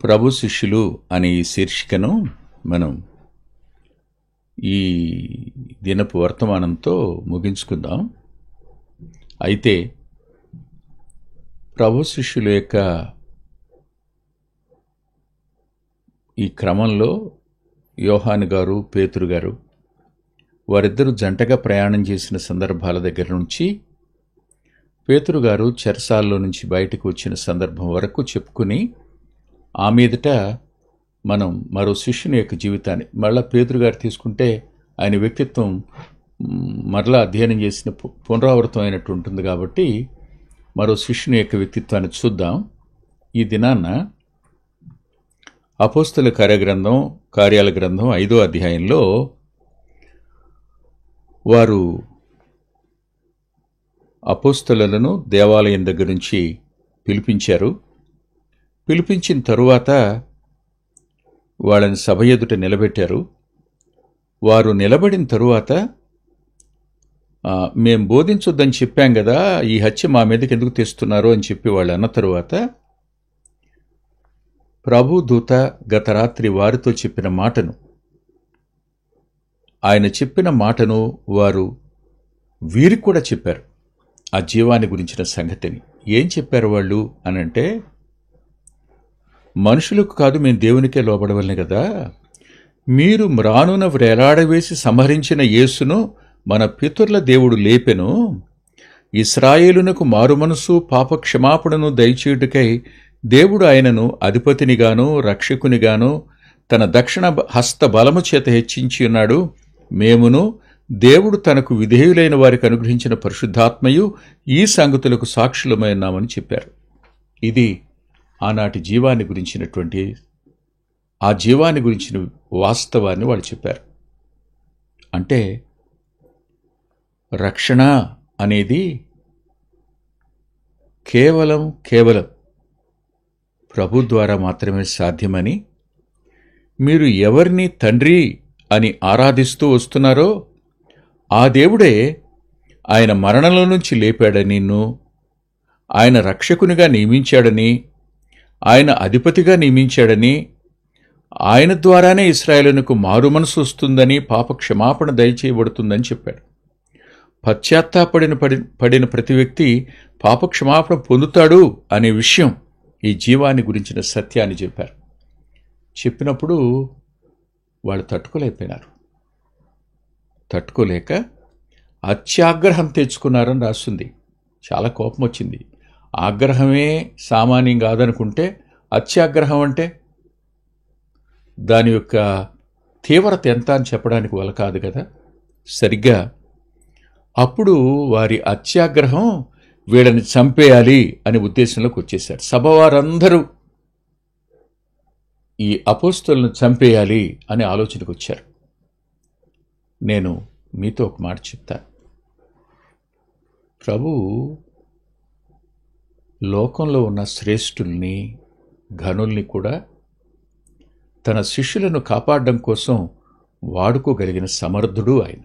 ప్రభు శిష్యులు అనే ఈ శీర్షికను మనం ఈ దినపు వర్తమానంతో ముగించుకుందాం. అయితే ప్రభు శిష్యుల యొక్క ఈ క్రమంలో యోహాను గారు, పేతురు గారు వారిద్దరూ జంటగా ప్రయాణం చేసిన సందర్భాల దగ్గర నుంచి పేతురు గారు చెరసాల్లో నుంచి బయటకు వచ్చిన సందర్భం వరకు చెప్పుకుని ఆ మీదట మనం మరో శిష్యుని యొక్క జీవితాన్ని మళ్ళా పేతురు గారు తీసుకుంటే ఆయన వ్యక్తిత్వం మరలా అధ్యయనం చేసిన పునరావృతం అయినట్టు ఉంటుంది. కాబట్టి మరో శిష్యుని యొక్క వ్యక్తిత్వాన్ని చూద్దాం. ఈ దినాన్న అపోస్తల కార్యాల గ్రంథం 5వ అధ్యాయంలో వారు అపోస్తలులను దేవాలయం దగ్గర నుంచి పిలిపించారు. పిలిపించిన తరువాత వాళ్ళని సభ ఎదుట నిలబెట్టారు. వారు నిలబడిన తరువాత మేం బోధించొద్దని చెప్పాం కదా, ఈ హత్య మా మీదకి ఎందుకు తెస్తున్నారు అని చెప్పి వాళ్ళు అన్న తరువాత ప్రభు దూత గత రాత్రి వారితో చెప్పిన మాటను, ఆయన చెప్పిన మాటను వారు వీరికి కూడా చెప్పారు. ఆ జీవాన్ని గురించిన సంగతిని ఏం చెప్పారు వాళ్ళు అనంటే, మనుషులకు కాదు మేము దేవునికే లోబడవలనే కదా, మీరు మ్రానున వ్రేలాడవేసి సంహరించిన యేసును మన పితరుల దేవుడు లేపెను, ఇశ్రాయేలునకు మారుమనసు పాప క్షమాపణను దయచేయుటకై దేవుడు ఆయనను అధిపతినిగాను రక్షకునిగాను తన దక్షిణ హస్త బలము చేత హెచ్చించి ఉన్నాడు. మేమును దేవుడు తనకు విధేయులైన వారికి అనుగ్రహించిన పరిశుద్ధాత్మయు ఈ సంగతులకు సాక్షులమై ఉన్నామని చెప్పారు. ఇది ఆనాటి జీవాన్ని గురించినటువంటి ఆ జీవాన్ని గురించిన వాస్తవాన్ని వాళ్ళు చెప్పారు. అంటే రక్షణ అనేది కేవలం ప్రభు ద్వారా మాత్రమే సాధ్యమని, మీరు ఎవరిని తండ్రి అని ఆరాధిస్తూ వస్తున్నారో ఆ దేవుడే ఆయన మరణంలో నుంచి లేపాడని, నిన్ను ఆయన రక్షకునిగా నియమించాడని, ఆయన అధిపతిగా నియమించాడని, ఆయన ద్వారానే ఇశ్రాయేలునకు మారుమనసు వస్తుందని, పాప క్షమాపణ దయచేయబడుతుందని చెప్పాడు. పడిన ప్రతి వ్యక్తి పాప క్షమాపణ పొందుతాడు అనే విషయం, ఈ జీవాన్ని గురించిన సత్యాన్ని చెప్పారు. చెప్పినప్పుడు వాళ్ళు తట్టుకోలేకపోయినారు. తట్టుకోలేక అత్యాగ్రహం తెచ్చుకున్నారని రాస్తుంది. చాలా కోపం వచ్చింది. ఆగ్రహమే సామాన్యం కాదనుకుంటే అత్యాగ్రహం అంటే దాని యొక్క తీవ్రత ఎంత అని చెప్పడానికి వల్ల కాదు కదా. సరిగ్గా అప్పుడు వారి అత్యాగ్రహం వీళ్ళని చంపేయాలి అనే ఉద్దేశంలోకి వచ్చేశారు. సభవారందరూ ఈ అపోస్తలులను చంపేయాలి అనే ఆలోచనకు వచ్చారు. నేను మీతో ఒక మాట చెప్తాను. ప్రభు లోకంలో ఉన్న శ్రేష్ఠుల్ని ఘనుల్ని కూడా తన శిష్యులను కాపాడడం కోసం వాడుకోగలిగిన సమర్థుడు ఆయన.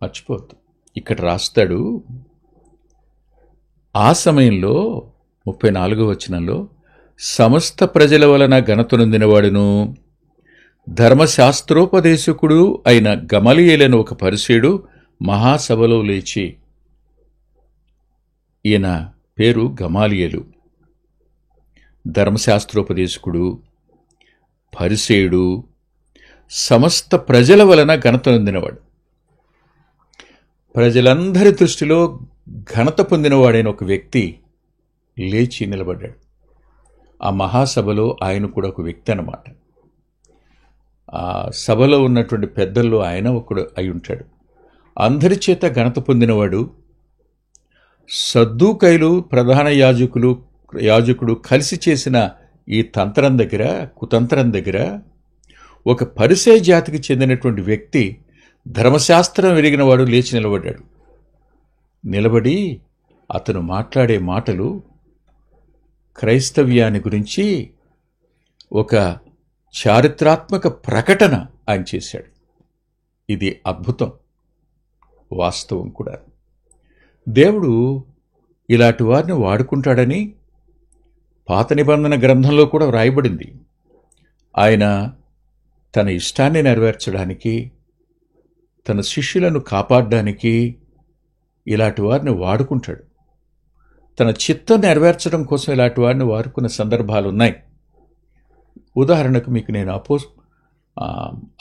మర్చిపోద్దు. ఇక్కడ రాస్తాడు, ఆ సమయంలో 34వ వచనంలో, సమస్త ప్రజల వలన ఘనతనొందినవాడును ధర్మశాస్త్రోపదేశకుడు అయిన గమలీయేలను ఒక పరిసయ్యుడు మహాసభలో లేచి, ఈయన పేరు గమలీయేలు, ధర్మశాస్త్రోపదేశకుడు, పరిసయ్యుడు, సమస్త ప్రజల వలన ఘనతనొందినవాడు, ప్రజలందరి దృష్టిలో ఘనత పొందినవాడైన ఒక వ్యక్తి లేచి నిలబడ్డాడు. ఆ మహాసభలో ఆయన కూడా ఒక వ్యక్తి అన్నమాట. ఆ సభలో ఉన్నటువంటి పెద్దల్లో ఆయన ఒకడు అయి ఉంటాడు. అందరి చేత ఘనత పొందినవాడు. సద్దూకైలు ప్రధాన యాజకుడు కలిసి చేసిన ఈ కుతంత్రం దగ్గర ఒక పరిసయ్య జాతికి చెందినటువంటి వ్యక్తి, ధర్మశాస్త్రం ఎరిగినవాడు లేచి నిలబడ్డాడు. నిలబడి అతను మాట్లాడే మాటలు క్రైస్తవ్యాన్ని గురించి ఒక చారిత్రాత్మక ప్రకటన ఆయన చేశాడు. ఇది అద్భుతం, వాస్తవం కూడా. దేవుడు ఇలాంటి వారిని వాడుకుంటాడని పాత నిబంధన గ్రంథంలో కూడా వ్రాయబడింది. ఆయన తన ఇష్టాన్ని నెరవేర్చడానికి, తన శిష్యులను కాపాడడానికి ఇలాంటి వారిని వాడుకుంటాడు. తన చిత్తం నెరవేర్చడం కోసం ఇలాంటి వారిని వాడుకున్న సందర్భాలున్నాయి. ఉదాహరణకు మీకు నేను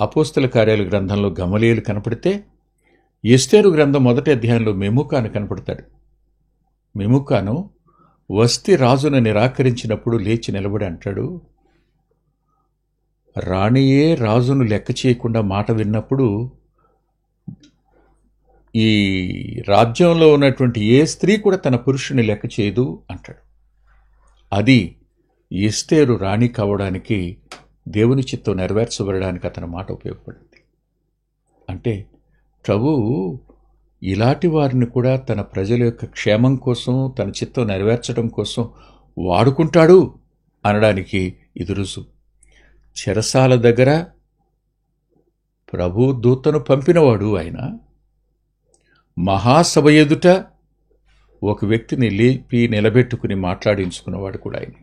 అపోస్తల కార్యాల గ్రంథంలో గమలీయేలు కనపడితే, ఎస్తేరు గ్రంథం మొదటి అధ్యాయంలో మెముకాను కనపడతాడు. మెముకాను వస్తి రాజును నిరాకరించినప్పుడు లేచి నిలబడి అంటాడు, రాణియే రాజును లెక్క చేయకుండా మాట విన్నప్పుడు ఈ రాజ్యంలో ఉన్నటువంటి ఏ స్త్రీ కూడా తన పురుషుని లెక్క చేయదు అంటాడు. అది ఎస్తేరు రాణి కావడానికి, దేవుని చిత్తం నెరవేర్చబడడానికి అతని మాట ఉపయోగపడింది. అంటే ప్రభువు ఇలాంటి వారిని కూడా తన ప్రజల యొక్క క్షేమం కోసం, తన చిత్తం నెరవేర్చడం కోసం వాడుకుంటాడు అనడానికి ఇది రుజువు. చెరసాల దగ్గర ప్రభు దూతను పంపినవాడు ఆయన. మహాసభ ఎదుట ఒక వ్యక్తిని లేపి నిలబెట్టుకుని మాట్లాడించుకున్నవాడు కూడా ఆయన.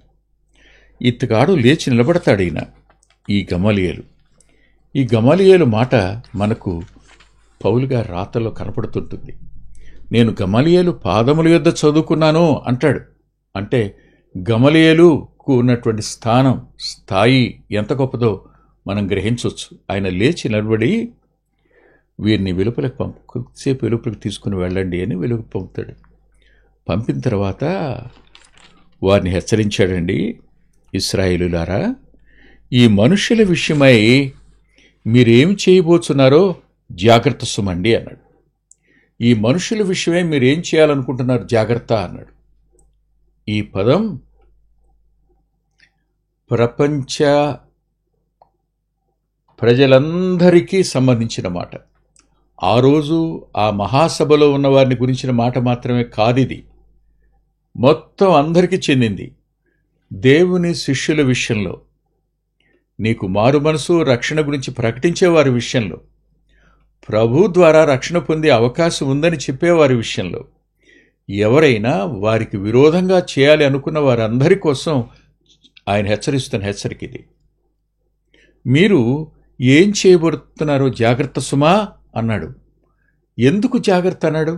ఇతగాడు లేచి నిలబడతాడు ఈయన, ఈ గమలీయేలు. ఈ గమలీయేలు మాట మనకు పౌలు గారి రాతలో కనపడుతుంటుంది. నేను గమలీయేలు పాదముల యొద్ద చదువుకున్నాను అంటాడు. అంటే గమలీయేలుకు ఉన్నటువంటి స్థాయి ఎంత గొప్పదో మనం గ్రహించవచ్చు. ఆయన లేచి నిలబడి వీరిని కొద్దిసేపు వెలుపలికి తీసుకుని వెళ్ళండి అని వెలుగు పంపుతాడు. పంపిన తర్వాత వారిని హెచ్చరించాడండి, ఇశ్రాయేలులారా, ఈ మనుష్యుల విషయమై మీరేం చేయబోతున్నారో జాగ్రత్త సుమండి అన్నాడు. ఈ మనుషుల విషయమై మీరేం చేయాలనుకుంటున్నారు జాగ్రత్త అన్నాడు. ఈ పదం ప్రపంచ ప్రజలందరికీ సంబంధించిన మాట. ఆ రోజు ఆ మహాసభలో ఉన్న వారిని గురించిన మాట మాత్రమే కాదిది, మొత్తం అందరికీ చెందింది. దేవుని శిష్యుల విషయంలో, నీకు మారు మనసు రక్షణ గురించి ప్రకటించేవారి విషయంలో, ప్రభు ద్వారా రక్షణ పొందే అవకాశం ఉందని చెప్పేవారి విషయంలో, ఎవరైనా వారికి విరోధంగా చేయాలి అనుకున్న వారందరి కోసం ఆయన హెచ్చరిస్తున్న హెచ్చరిక ఇది. మీరు ఏం చేయబడుతున్నారో జాగ్రత్త సుమా అన్నాడు. ఎందుకు జాగ్రత్త అన్నాడు?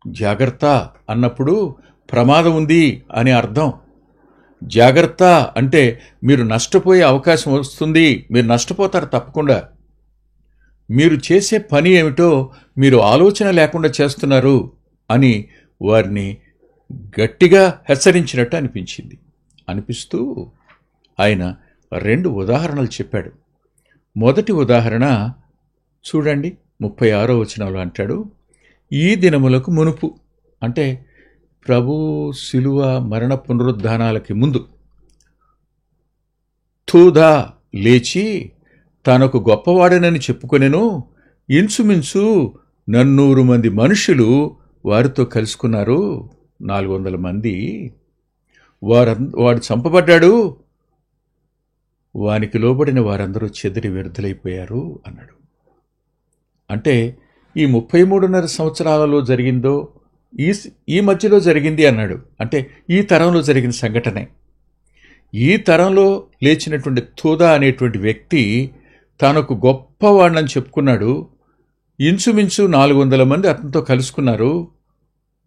జాగ్రత్త అన్నప్పుడు ప్రమాదం ఉంది అని అర్థం. జాగ్రత్త అంటే మీరు నష్టపోయే అవకాశం వస్తుంది, మీరు నష్టపోతారు తప్పకుండా. మీరు చేసే పని ఏమిటో మీరు ఆలోచన లేకుండా చేస్తున్నారు అని వారిని గట్టిగా హెచ్చరించినట్టు అనిపిస్తూ ఆయన 2 ఉదాహరణలు చెప్పాడు. మొదటి ఉదాహరణ చూడండి, 36వ వచనంలో అంటాడు, ఈ దినములకు మునుపు, అంటే ప్రభు శిలువ మరణ పునరుద్ధానాలకి ముందు తూదా లేచి తనకు గొప్పవాడనని చెప్పుకొనెను. ఇంచుమించు 400 మంది మనుషులు వారితో కలుసుకున్నారు. 400 మంది. వాడు చంపబడ్డాడు, వానికి లోబడిన వారందరూ చెదిరి వ్యర్థులైపోయారు అన్నాడు. అంటే ఈ 33.5 సంవత్సరాలలో జరిగిందో ఈ మధ్యలో జరిగింది అన్నాడు. అంటే ఈ తరంలో జరిగిన సంఘటనే. ఈ తరంలో లేచినటువంటి తూదా అనేటువంటి వ్యక్తి తనకు గొప్పవాడినని చెప్పుకున్నాడు. ఇంచుమించు 400 మంది అతనితో కలుసుకున్నారు.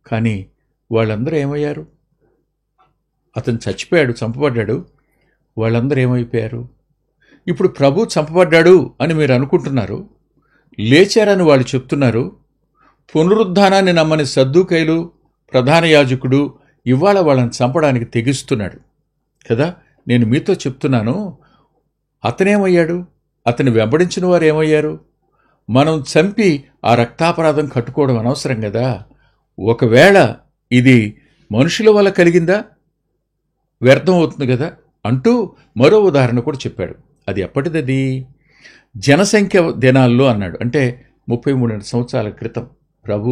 కానీ వాళ్ళందరూ ఏమయ్యారు? అతను చచ్చిపోయాడు, చంపబడ్డాడు. వాళ్ళందరూ ఏమైపోయారు? ఇప్పుడు ప్రభు చంపబడ్డాడు అని మీరు అనుకుంటున్నారు, లేచారని వాళ్ళు చెప్తున్నారు. పునరుద్ధానాన్ని నమ్మని సద్దూకైలు, ప్రధాన యాజకుడు ఇవాళ వాళ్ళని చంపడానికి తెగిస్తున్నాడు కదా. నేను మీతో చెప్తున్నాను, అతనేమయ్యాడు? అతని వెంబడించిన వారు ఏమయ్యారు? మనం చంపి ఆ రక్తాపరాధం కట్టుకోవడం అనవసరం కదా. ఒకవేళ ఇది మనుషుల వల్ల కలిగిందా, వ్యర్థం అవుతుంది కదా అంటూ మరో ఉదాహరణ కూడా చెప్పాడు. అది ఎప్పటిదది? జనసంఖ్య దినాల్లో అన్నాడు. అంటే 33 సంవత్సరాల క్రితం ప్రభు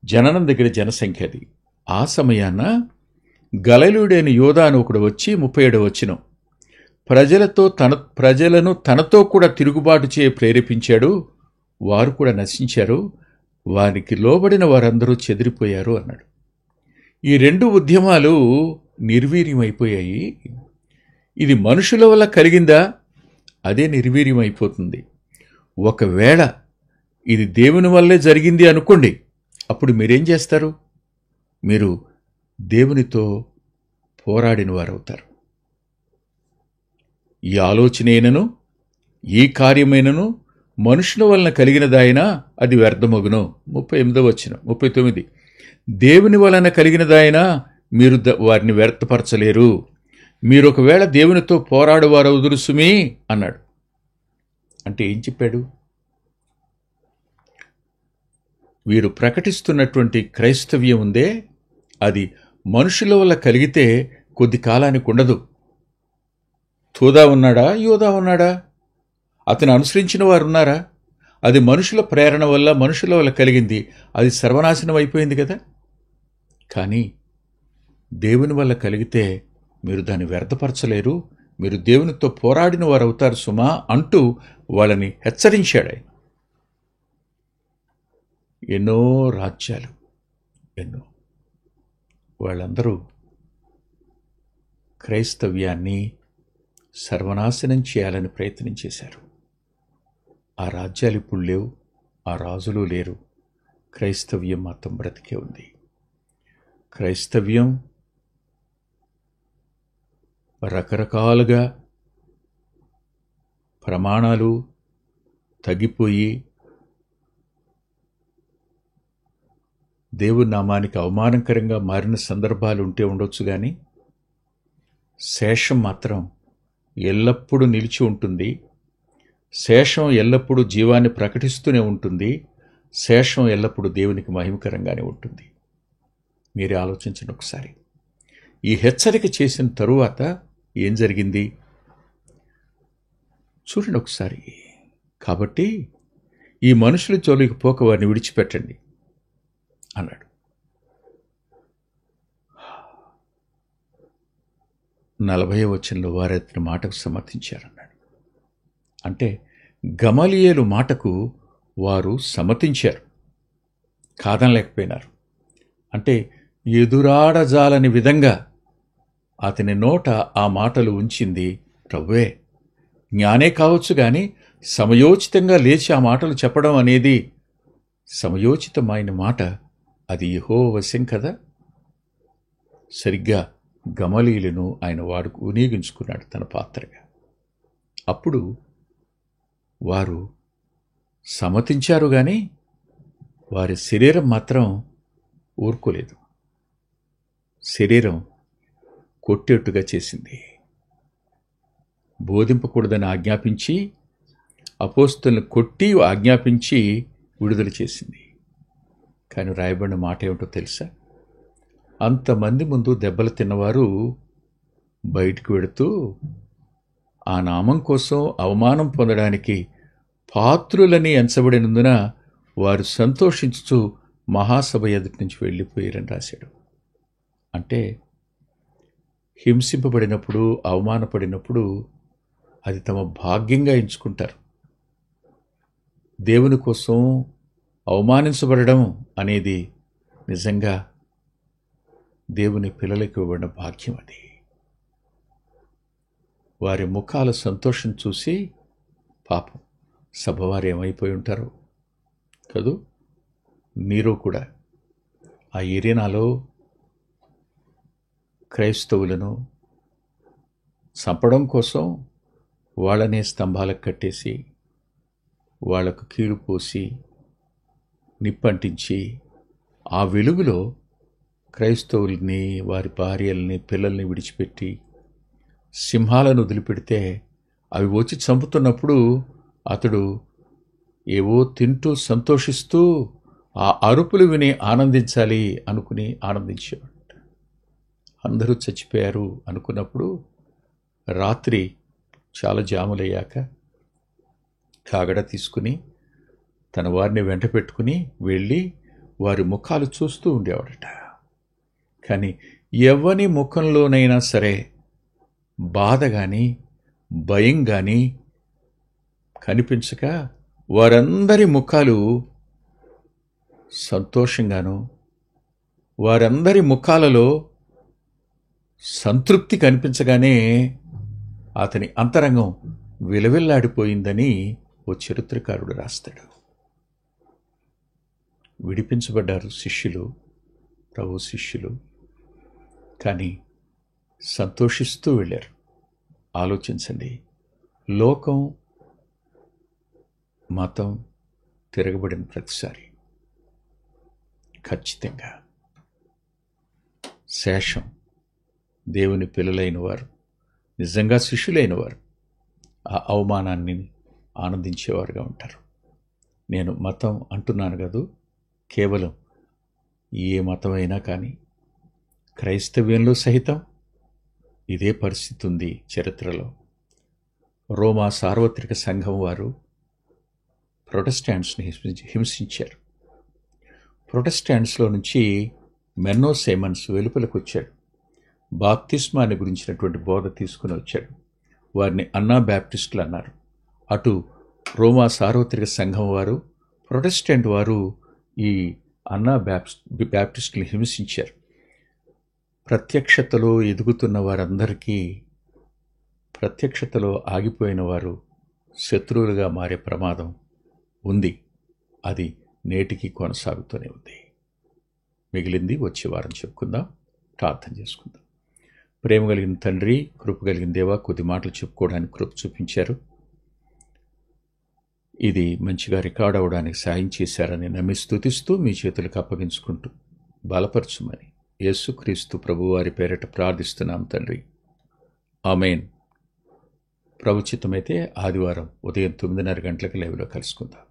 జననం దగ్గర జనసంఖ్య అది. ఆ సమయాన గలిలయుడైన యోధా అని ఒకడు వచ్చి 37వ వచనం, ప్రజలను తనతో కూడా తిరుగుబాటు చేయ ప్రేరేపించాడు. వారు కూడా నశించారు, వారికి లోబడిన వారందరూ చెదిరిపోయారు అన్నాడు. ఈ 2 ఉద్యమాలు నిర్వీర్యమైపోయాయి. ఇది మనుషుల వల్ల కలిగిందా? అదే నిర్వీర్యమైపోతుంది. ఒకవేళ ఇది దేవుని వల్లే జరిగింది అనుకోండి, అప్పుడు మీరేం చేస్తారు? మీరు దేవునితో పోరాడిన వారవుతారు. ఈ ఆలోచనైనను ఈ కార్యమైనను మనుషుల వలన కలిగినదాయినా అది వ్యర్థమగును. 38వ వచనం, 39. దేవుని వలన కలిగినదాయినా మీరు వారిని వ్యర్థపరచలేరు. మీరు ఒకవేళ దేవునితో పోరాడువారవుదురు సుమీ అన్నాడు. అంటే ఏం చెప్పాడు? వీరు ప్రకటిస్తున్నటువంటి క్రైస్తవ్యం ఉందే, అది మనుషుల వల్ల కలిగితే కొద్ది కాలానికి ఉండదు. తూదా ఉన్నాడా? యోధా ఉన్నాడా? అతను అనుసరించిన వారు ఉన్నారా? అది మనుషుల ప్రేరణ వల్ల, మనుషుల వల్ల కలిగింది. అది సర్వనాశనం అయిపోయింది కదా. కానీ దేవుని వల్ల కలిగితే మీరు దాన్ని వ్యర్థపరచలేరు. మీరు దేవునితో పోరాడిన వారు అవుతారు సుమా అంటూ వాళ్ళని హెచ్చరించాడు. ఎన్నో రాజ్యాలు, ఎన్నో వాళ్ళందరూ క్రైస్తవ్యాన్ని సర్వనాశనం చేయాలని ప్రయత్నం చేశారు. ఆ రాజ్యాలు ఇప్పుడు లేవు, ఆ రాజులు లేరు. క్రైస్తవ్యం మాత్రం బ్రతికే ఉంది. క్రైస్తవ్యం రకరకాలుగా ప్రమాణాలు తగ్గిపోయి దేవుని నామానికి అవమానకరంగా మారిన సందర్భాలు ఉంటే ఉండొచ్చు, కానీ శేషం మాత్రం ఎల్లప్పుడూ నిలిచి ఉంటుంది. శేషం ఎల్లప్పుడూ జీవాన్ని ప్రకటిస్తూనే ఉంటుంది. శేషం ఎల్లప్పుడూ దేవునికి మహిమకరంగానే ఉంటుంది. మీరే ఆలోచించండి ఒకసారి. ఈ హెచ్చరిక చేసిన తరువాత ఏం జరిగింది చూడండి ఒకసారి. కాబట్టి ఈ మనుషుల జోలికి పోక వారిని విడిచిపెట్టండి అన్నాడు. 40వ వచనంలో వారు అతని మాటకు సమర్థించారన్నాడు. అంటే గమలీయేలు మాటకు వారు సమ్మతించారు, కాదనలేకపోయినారు. అంటే ఎదురాడజాలని విధంగా అతని నోట ఆ మాటలు ఉంచింది ప్రభువే. జ్ఞానే కావచ్చు, కానీ సమయోచితంగా లేచి ఆ మాటలు చెప్పడం అనేది సమయోచితమైన మాట. అది యెహోవా వశం కదా. సరిగ్గా గమలీయులను ఆయన వాడుకు వినియోగించుకున్నాడు తన పాత్రగా. అప్పుడు వారు సమ్మతించారు, కానీ వారి శరీరం మాత్రం ఊరుకోలేదు. శరీరం కొట్టేట్టుగా చేసింది. బోధింపకూడదని ఆజ్ఞాపించి, అపోస్తలులను కొట్టి ఆజ్ఞాపించి విడుదల చేసింది. కానీ రాయబడిన మాట ఏమిటో తెలుసా? అంతమంది ముందు దెబ్బలు తిన్నవారు బయటికి వెడుతూ ఆ నామం కోసం అవమానం పొందడానికి పాత్రులని ఎంచబడినందున వారు సంతోషించుతూ మహాసభ ఎదుటి నుంచి వెళ్ళిపోయారని రాశాడు. అంటే హింసింపబడినప్పుడు, అవమానపడినప్పుడు అది తమ భాగ్యంగా ఎంచుకుంటారు. దేవుని కోసం అవమానించబడడం అనేది నిజంగా దేవుని పిల్లలకు ఇవ్వబడిన భాగ్యం. అది వారి ముఖాల సంతోషం చూసి పాపం సభవారు ఏమైపోయి ఉంటారో కదూ. నీరో కూడా ఆ ఎరీనాలో క్రైస్తవులను చంపడం కోసం వాళ్ళనే స్తంభాలకు కట్టేసి, వాళ్లకు కీడు పోసి, నిప్పంటించి, ఆ వెలుగులో క్రైస్తవుల్ని, వారి భార్యల్ని, పిల్లల్ని విడిచిపెట్టి సింహాలను వదిలిపెడితే అవి వచ్చి చంపుతున్నప్పుడు అతడు ఏవో తింటూ సంతోషిస్తూ ఆ అరుపులు విని ఆనందించాలి అనుకుని ఆనందించేవాడు. అందరూ చచ్చిపోయారు అనుకున్నప్పుడు రాత్రి చాలా జాములయ్యాక కాగడ తీసుకుని తన వారిని వెంట పెట్టుకుని వెళ్ళి వారి ముఖాలు చూస్తూ ఉండేవాడట. కానీ ఎవని ముఖంలోనైనా సరే బాధ కానీ భయం కానీ కనిపించక వారందరి ముఖాలు సంతోషంగాను, వారందరి ముఖాలలో సంతృప్తి కనిపించగానే అతని అంతరంగం విలవిల్లాడిపోయిందని ఓ చరిత్రకారుడు రాస్తాడు. విడిపించబడ్డారు శిష్యులు, ప్రభు శిష్యులు, కానీ సంతోషిస్తూ వెళ్ళారు. ఆలోచించండి, లోకం మతం తిరగబడిన ప్రతిసారి ఖచ్చితంగా శేషం దేవుని పిల్లలైన వారు, నిజంగా శిష్యులైన వారు ఆ అవమానాన్ని ఆనందించేవారుగా ఉంటారు. నేను మతం అంటున్నాను కాదు, కేవలం ఏ మతమైనా కానీ క్రైస్తవ్యంలో సహితం ఇదే పరిస్థితి ఉంది. చరిత్రలో రోమా సార్వత్రిక సంఘం వారు ప్రొటెస్టాంట్స్ని హింసించారు. ప్రొటెస్టాంట్స్లో నుంచి మెన్నో సైమన్స్ వెలుపలకు వచ్చాడు. బాప్తిస్మాని గురించినటువంటి బోధ తీసుకుని వచ్చాడు. వారిని అన్నా బ్యాప్టిస్టులు అన్నారు. అటు రోమా సార్వత్రిక సంఘం వారు, ప్రొటెస్టెంట్ వారు ఈ అన్నా బ్యాప్టిస్టులు హింసించారు. ప్రత్యక్షతలో ఎదుగుతున్న వారందరికీ ప్రత్యక్షతలో ఆగిపోయిన వారు శత్రువులుగా మారే ప్రమాదం ఉంది. అది నేటికి కొనసాగుతూనే ఉంది. మిగిలింది వచ్చే వారం చెప్పుకుందాం. ప్రార్థన చేసుకుందాం. ప్రేమ కలిగిన తండ్రి, కృప కలిగిన దేవా, కొద్ది మాటలు చెప్పుకోవడానికి కృప చూపించారు. ఇది మంచిగా రికార్డ్ అవ్వడానికి సాయం చేశారని నమ్మి స్తుతిస్తూ మీ చేతులకు అప్పగించుకుంటూ బలపరచుమని యేసుక్రీస్తు ప్రభువారి పేరిట ప్రార్థిస్తున్నాం తండ్రి. ఆమేన్. ప్రభుచిత్తమైతే ఆదివారం ఉదయం 9:30 గంటలకు లైవ్లో కలుసుకుందాం.